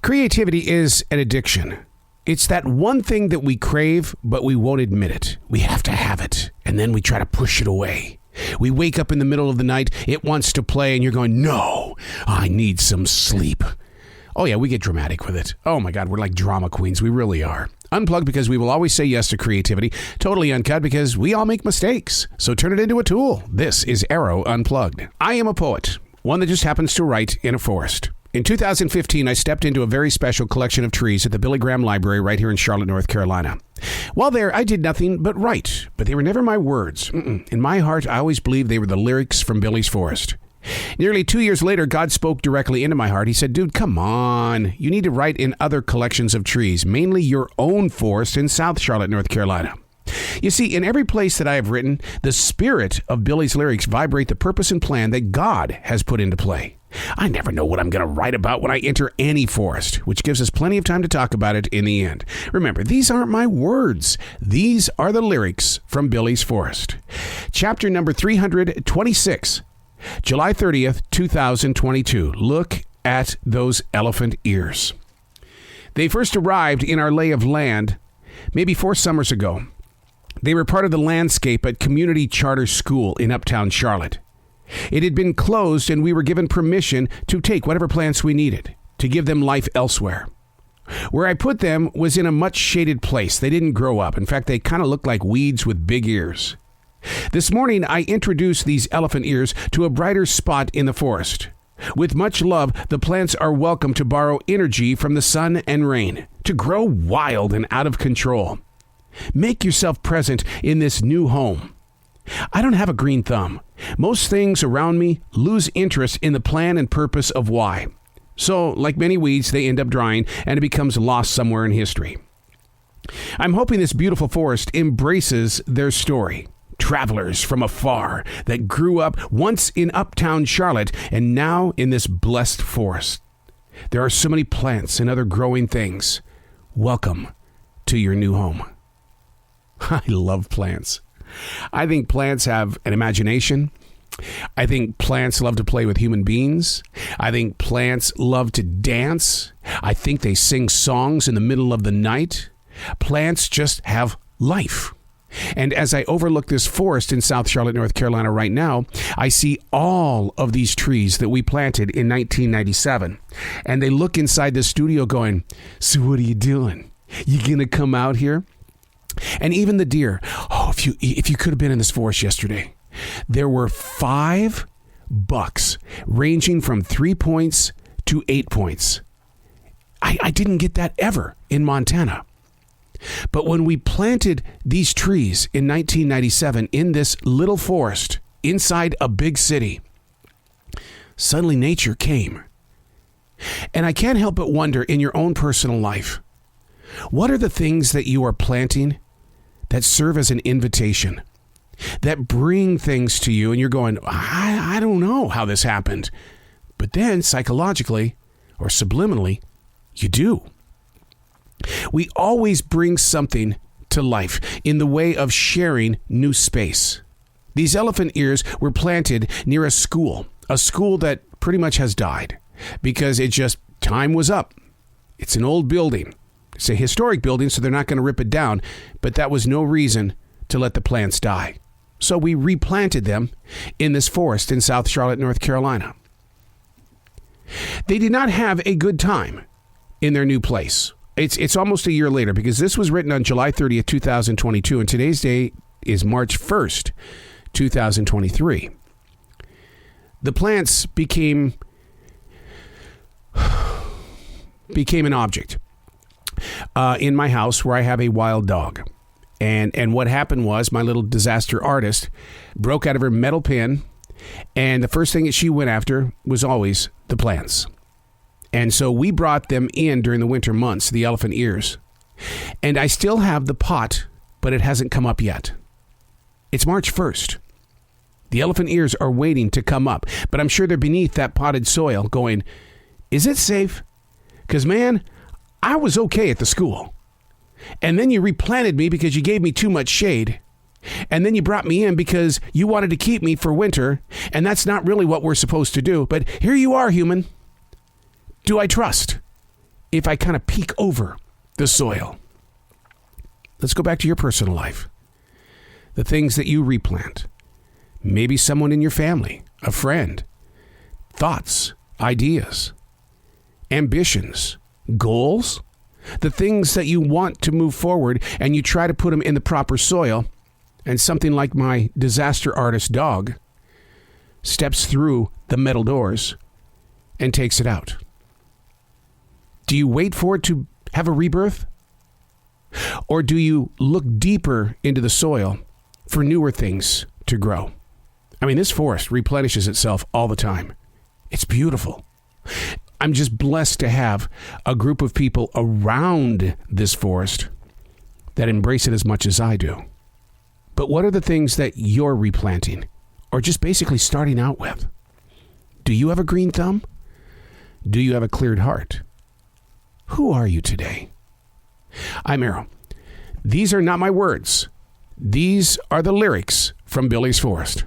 Creativity is an addiction. It's that one thing that we crave, but we won't admit it. We have to have it, and then we try to push it away. We wake up in the middle of the night, it wants to play, and you're going, no, I need some sleep. Oh yeah, we get dramatic with it. Oh my God, we're like drama queens. We really are. Unplugged because we will always say yes to creativity. Totally uncut because we all make mistakes. So turn it into a tool. This is Arroe Unplugged. I am a poet, one that just happens to write in a forest. In 2015, I stepped into a very special collection of trees at the Billy Graham Library right here in Charlotte, North Carolina. While there, I did nothing but write, but they were never my words. In my heart, I always believed they were the lyrics from Billy's Forest. Nearly 2 years later, God spoke directly into my heart. He said, dude, come on. You need to write in other collections of trees, mainly your own forest in South Charlotte, North Carolina. You see, in every place that I have written, the spirit of Billy's lyrics vibrate the purpose and plan that God has put into play. I never know what I'm going to write about when I enter any forest, which gives us plenty of time to talk about it in the end. Remember, these aren't my words. These are the lyrics from Billy's Forest. Chapter number 326, July 30th, 2022. Look at those elephant ears. They first arrived in our lay of land maybe 4 summers ago. They were part of the landscape at Community Charter School in Uptown Charlotte. It had been closed, and we were given permission to take whatever plants we needed to give them life elsewhere. Where I put them was in a much shaded place. They didn't grow up. In fact, they kind of looked like weeds with big ears. This morning, I introduced these elephant ears to a brighter spot in the forest. With much love, the plants are welcome to borrow energy from the sun and rain, to grow wild and out of control. Make yourself present in this new home. I don't have a green thumb. Most things around me lose interest in the plan and purpose of why. So, like many weeds, they end up drying and it becomes lost somewhere in history. I'm hoping this beautiful forest embraces their story. Travelers from afar that grew up once in Uptown Charlotte and now in this blessed forest. There are so many plants and other growing things. Welcome to your new home. I love plants. I think plants have an imagination. I think plants love to play with human beings. I think plants love to dance. I think they sing songs in the middle of the night. Plants just have life. And as I overlook this forest in South Charlotte, North Carolina right now, I see all of these trees that we planted in 1997. And they look inside the studio going, so what are you doing? You gonna come out here? And even the deer. Oh, if you could have been in this forest yesterday, there were 5 bucks ranging from 3 points to 8 points. I didn't get that ever in Montana. But when we planted these trees in 1997 in this little forest inside a big city, suddenly nature came. And I can't help but wonder in your own personal life, what are the things that you are planting that serve as an invitation, that bring things to you and you're going, I don't know how this happened. But then psychologically or subliminally, you do. We always bring something to life in the way of sharing new space. These elephant ears were planted near a school that pretty much has died because time was up. It's an old building. It's a historic building, so they're not going to rip it down, but that was no reason to let the plants die. So we replanted them in this forest in South Charlotte, North Carolina. They did not have a good time in their new place. It's almost a year later because this was written on July 30th, 2022, and today's date is March 1st, 2023. The plants became an object in my house where I have a wild dog. And what happened was my little disaster artist broke out of her metal pen, and the first thing that she went after was always the plants. And so we brought them in during the winter months, the elephant ears. And I still have the pot, but it hasn't come up yet. It's March 1st. The elephant ears are waiting to come up, but I'm sure they're beneath that potted soil going, is it safe? Because, man, I was okay at the school. And then you replanted me because you gave me too much shade. And then you brought me in because you wanted to keep me for winter. And that's not really what we're supposed to do. But here you are, human. Do I trust? if I kind of peek over the soil? Let's go back to your personal life. The things that you replant. Maybe someone in your family, a friend, thoughts, ideas, ambitions, goals, the things that you want to move forward, and you try to put them in the proper soil, and something like my disaster artist dog steps through the metal doors and takes it out. Do you wait for it to have a rebirth? Or do you look deeper into the soil for newer things to grow? I mean, this forest replenishes itself all the time. It's beautiful. I'm just blessed to have a group of people around this forest that embrace it as much as I do. But what are the things that you're replanting or just basically starting out with? Do you have a green thumb? Do you have a cleared heart? Who are you today? I'm Arroe. These are not my words. These are the lyrics from Billy's Forest.